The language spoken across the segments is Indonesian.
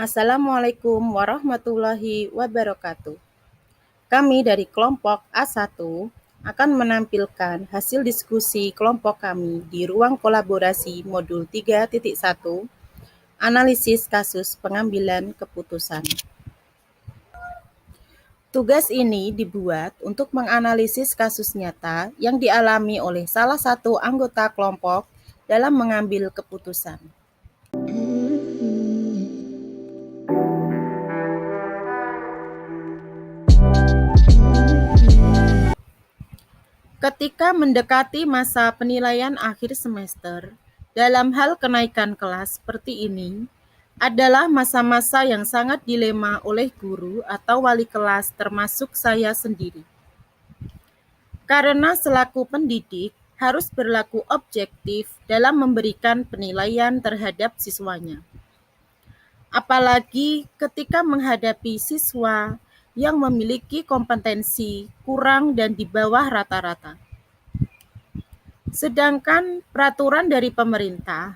Assalamualaikum warahmatullahi wabarakatuh. Kami dari kelompok A1 akan menampilkan hasil diskusi kelompok kami di ruang kolaborasi modul 3.1, analisis kasus pengambilan keputusan. Tugas ini dibuat untuk menganalisis kasus nyata yang dialami oleh salah satu anggota kelompok dalam mengambil keputusan. Ketika mendekati masa penilaian akhir semester, dalam hal kenaikan kelas seperti ini, adalah masa-masa yang sangat dilema oleh guru atau wali kelas termasuk saya sendiri. Karena selaku pendidik harus berlaku objektif dalam memberikan penilaian terhadap siswanya. Apalagi ketika menghadapi siswa yang memiliki kompetensi kurang dan di bawah rata-rata. Sedangkan peraturan dari pemerintah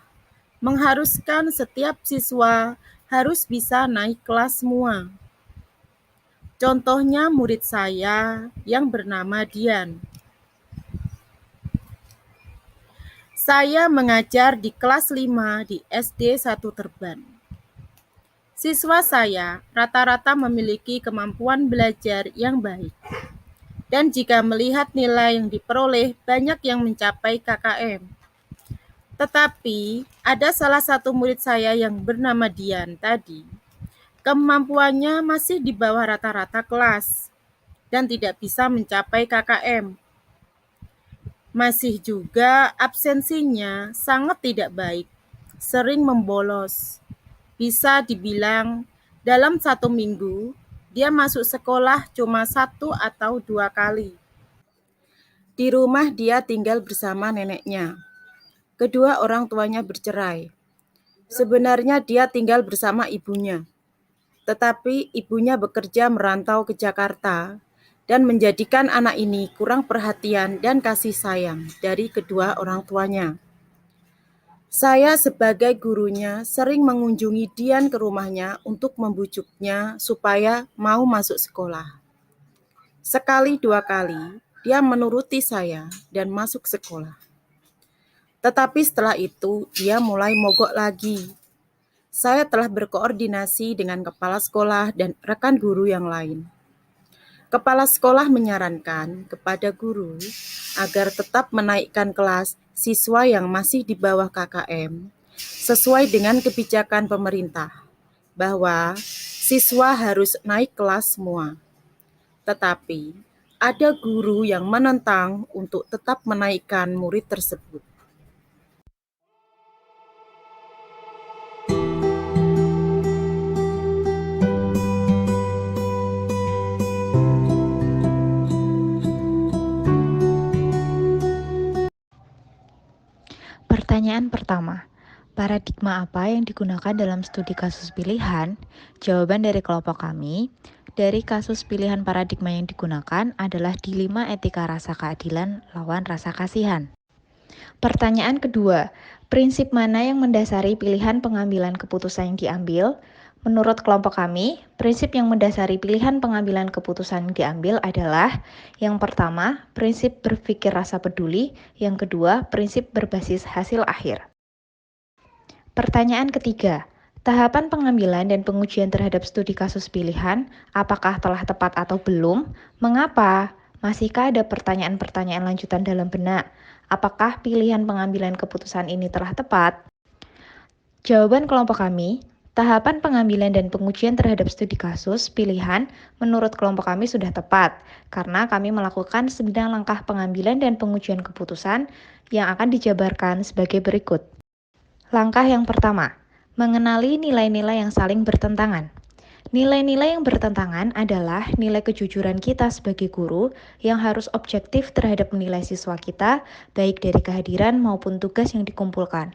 mengharuskan setiap siswa harus bisa naik kelas semua. Contohnya murid saya yang bernama Dian. Saya mengajar di kelas 5 di SD 1 Terban. Siswa saya rata-rata memiliki kemampuan belajar yang baik. Dan jika melihat nilai yang diperoleh, banyak yang mencapai KKM. Tetapi ada salah satu murid saya yang bernama Dian tadi. Kemampuannya masih di bawah rata-rata kelas dan tidak bisa mencapai KKM. Masih juga absensinya sangat tidak baik, sering membolos. Bisa dibilang dalam 1 minggu dia masuk sekolah cuma 1 atau 2 kali. Di rumah dia tinggal bersama neneknya. Kedua orang tuanya bercerai. Sebenarnya dia tinggal bersama ibunya, tetapi ibunya bekerja merantau ke Jakarta dan menjadikan anak ini kurang perhatian dan kasih sayang dari kedua orang tuanya. Saya sebagai gurunya sering mengunjungi Dian ke rumahnya untuk membujuknya supaya mau masuk sekolah. Sekali 2 kali, dia menuruti saya dan masuk sekolah. Tetapi setelah itu, dia mulai mogok lagi. Saya telah berkoordinasi dengan kepala sekolah dan rekan guru yang lain. Kepala sekolah menyarankan kepada guru agar tetap menaikkan kelas siswa yang masih di bawah KKM sesuai dengan kebijakan pemerintah bahwa siswa harus naik kelas semua. Tetapi ada guru yang menentang untuk tetap menaikkan murid tersebut. Pertanyaan pertama, paradigma apa yang digunakan dalam studi kasus pilihan? Jawaban dari kelompok kami, dari kasus pilihan paradigma yang digunakan adalah dilema etika rasa keadilan lawan rasa kasihan. Pertanyaan kedua, prinsip mana yang mendasari pilihan pengambilan keputusan yang diambil? Menurut kelompok kami, prinsip yang mendasari pilihan pengambilan keputusan yang diambil adalah yang pertama, prinsip berpikir rasa peduli, yang kedua, prinsip berbasis hasil akhir. Pertanyaan ketiga, tahapan pengambilan dan pengujian terhadap studi kasus pilihan, apakah telah tepat atau belum? Mengapa? Masihkah ada pertanyaan-pertanyaan lanjutan dalam benak? Apakah pilihan pengambilan keputusan ini telah tepat? Jawaban kelompok kami, tahapan pengambilan dan pengujian terhadap studi kasus pilihan menurut kelompok kami sudah tepat, karena kami melakukan 9 langkah pengambilan dan pengujian keputusan yang akan dijabarkan sebagai berikut. Langkah yang pertama, mengenali nilai-nilai yang saling bertentangan. Nilai-nilai yang bertentangan adalah nilai kejujuran kita sebagai guru yang harus objektif terhadap menilai siswa kita, baik dari kehadiran maupun tugas yang dikumpulkan.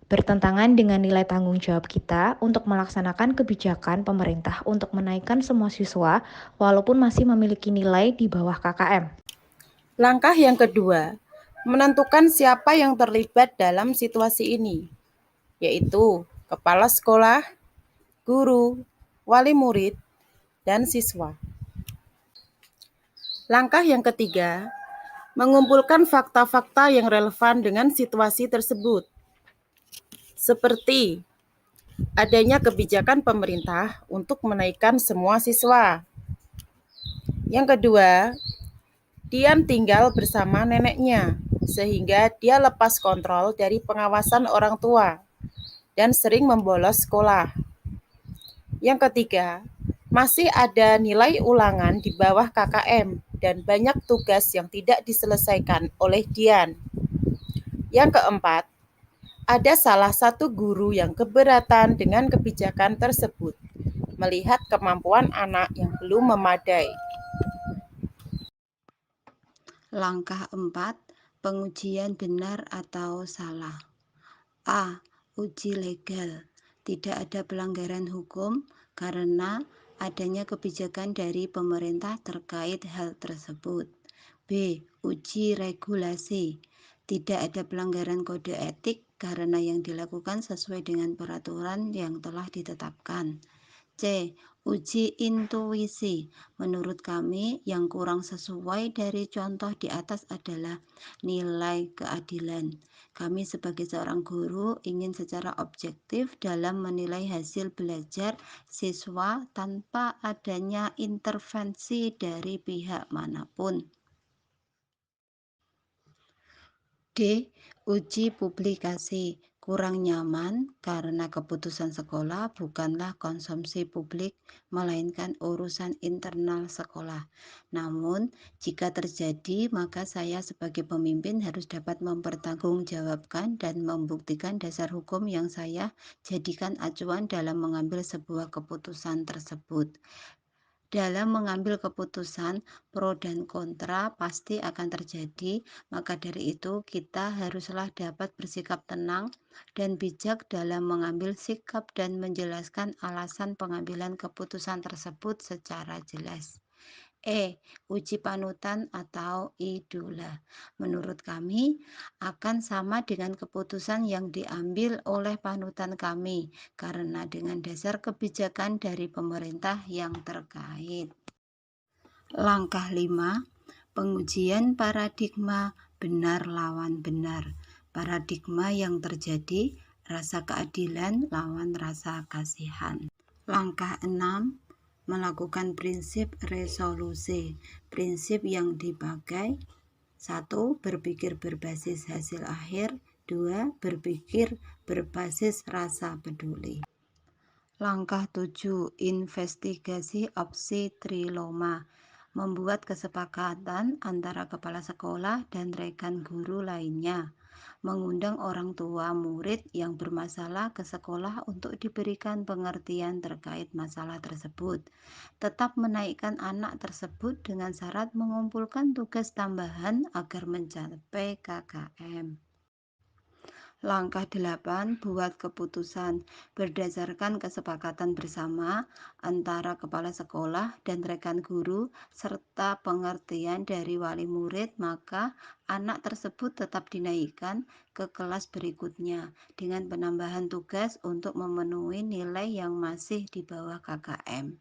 Bertentangan dengan nilai tanggung jawab kita untuk melaksanakan kebijakan pemerintah untuk menaikkan semua siswa walaupun masih memiliki nilai di bawah KKM. Langkah yang kedua, menentukan siapa yang terlibat dalam situasi ini, yaitu kepala sekolah, guru, wali murid, dan siswa. Langkah yang ketiga, mengumpulkan fakta-fakta yang relevan dengan situasi tersebut, seperti adanya kebijakan pemerintah untuk menaikkan semua siswa. Yang kedua, Dian tinggal bersama neneknya, sehingga dia lepas kontrol dari pengawasan orang tua dan sering membolos sekolah. Yang ketiga, masih ada nilai ulangan di bawah KKM dan banyak tugas yang tidak diselesaikan oleh Dian. Yang keempat, ada salah satu guru yang keberatan dengan kebijakan tersebut, melihat kemampuan anak yang belum memadai. Langkah 4, pengujian benar atau salah. A. Uji legal. Tidak ada pelanggaran hukum karena adanya kebijakan dari pemerintah terkait hal tersebut. B. Uji regulasi. Tidak ada pelanggaran kode etik karena yang dilakukan sesuai dengan peraturan yang telah ditetapkan. C. Uji intuisi. Menurut kami, yang kurang sesuai dari contoh di atas adalah nilai keadilan. Kami sebagai seorang guru ingin secara objektif dalam menilai hasil belajar siswa tanpa adanya intervensi dari pihak manapun. D. Uji publikasi. Kurang nyaman karena keputusan sekolah bukanlah konsumsi publik, melainkan urusan internal sekolah. Namun, jika terjadi, maka saya sebagai pemimpin harus dapat mempertanggungjawabkan dan membuktikan dasar hukum yang saya jadikan acuan dalam mengambil sebuah keputusan tersebut. Dalam mengambil keputusan, pro dan kontra pasti akan terjadi, maka dari itu kita haruslah dapat bersikap tenang dan bijak dalam mengambil sikap dan menjelaskan alasan pengambilan keputusan tersebut secara jelas. Uji panutan atau idola. Menurut kami akan sama dengan keputusan yang diambil oleh panutan kami karena dengan dasar kebijakan dari pemerintah yang terkait. Langkah 5, pengujian paradigma benar lawan benar. Paradigma yang terjadi, rasa keadilan lawan rasa kasihan. Langkah 6, melakukan prinsip resolusi. Prinsip yang dipakai: 1. Berpikir berbasis hasil akhir. 2. Berpikir berbasis rasa peduli. Langkah 7, investigasi opsi triloma. Membuat kesepakatan antara kepala sekolah dan rekan guru lainnya. Mengundang orang tua murid yang bermasalah ke sekolah untuk diberikan pengertian terkait masalah tersebut. Tetap menaikkan anak tersebut dengan syarat mengumpulkan tugas tambahan agar mencapai KKM. Langkah 8, buat keputusan berdasarkan kesepakatan bersama antara kepala sekolah dan rekan guru serta pengertian dari wali murid, maka anak tersebut tetap dinaikkan ke kelas berikutnya dengan penambahan tugas untuk memenuhi nilai yang masih di bawah KKM.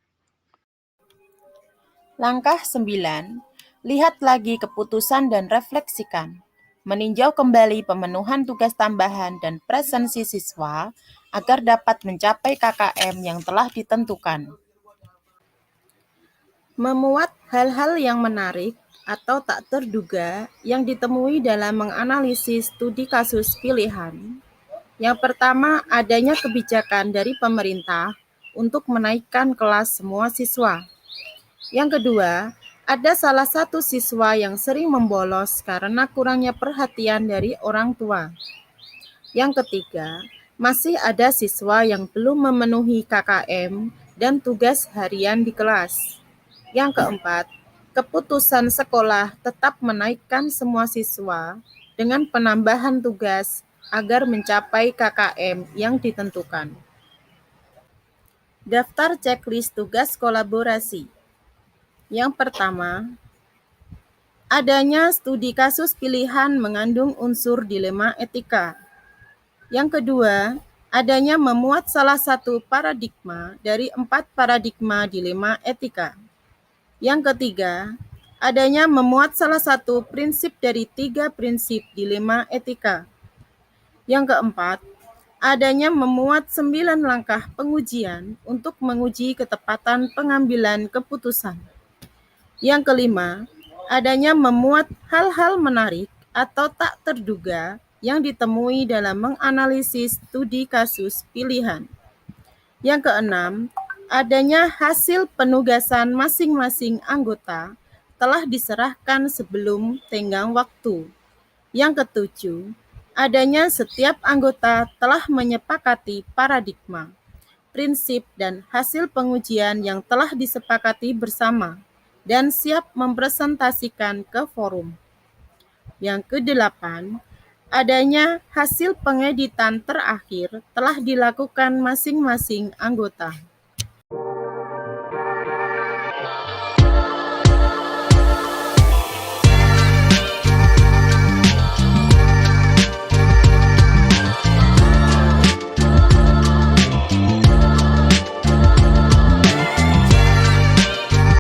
Langkah 9, lihat lagi keputusan dan refleksikan. Meninjau kembali pemenuhan tugas tambahan dan presensi siswa agar dapat mencapai KKM yang telah ditentukan. Memuat hal-hal yang menarik atau tak terduga yang ditemui dalam menganalisis studi kasus pilihan. Yang pertama, adanya kebijakan dari pemerintah untuk menaikkan kelas semua siswa. Yang kedua, ada salah satu siswa yang sering membolos karena kurangnya perhatian dari orang tua. Yang ketiga, masih ada siswa yang belum memenuhi KKM dan tugas harian di kelas. Yang keempat, keputusan sekolah tetap menaikkan semua siswa dengan penambahan tugas agar mencapai KKM yang ditentukan. Daftar checklist tugas kolaborasi. Yang pertama, adanya studi kasus pilihan mengandung unsur dilema etika. Yang kedua, adanya memuat salah satu paradigma dari 4 paradigma dilema etika. Yang ketiga, adanya memuat salah satu prinsip dari 3 prinsip dilema etika. Yang keempat, adanya memuat 9 langkah pengujian untuk menguji ketepatan pengambilan keputusan. Yang kelima, adanya memuat hal-hal menarik atau tak terduga yang ditemui dalam menganalisis studi kasus pilihan. Yang keenam, adanya hasil penugasan masing-masing anggota telah diserahkan sebelum tenggang waktu. Yang ketujuh, adanya setiap anggota telah menyepakati paradigma, prinsip, dan hasil pengujian yang telah disepakati bersama dan siap mempresentasikan ke forum. Yang kedelapan, adanya hasil pengeditan terakhir telah dilakukan masing-masing anggota.